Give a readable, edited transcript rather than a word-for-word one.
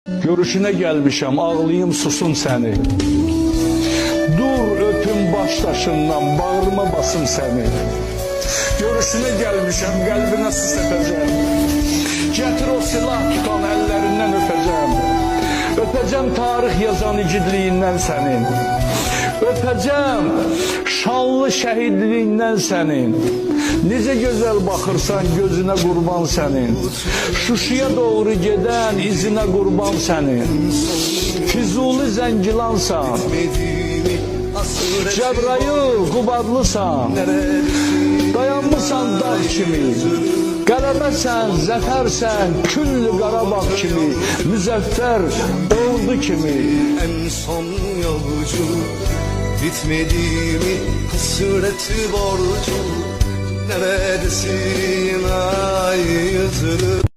Görüşüne gelmişəm, ağlayım susun səni. Dur öpüm baş daşından, bağrıma basım səni. Görüşüne gelmişəm, qəlbinə sis etəcəm. Gətir o silah tutan əllərindən öpəcəm. Öpəcəm tarix yazan igidliyindən sənin. Öpəcəm şanlı şəhidliyindən sənin. Necə gözəl baxırsan gözünə qurban sənin. Şuşuya doğru gedən izinə qurban sənin. Füzuli Zəngilansan, Cəbrayıl Qubadlısan. Dayanmışsan dağ kimi, qələbəsən, zəfərsən, küllü Qarabağ kimi, müzəffər ordu kimi. En son yolcu bitmedi mi hasreti borcu, neredesin ay yüzlü?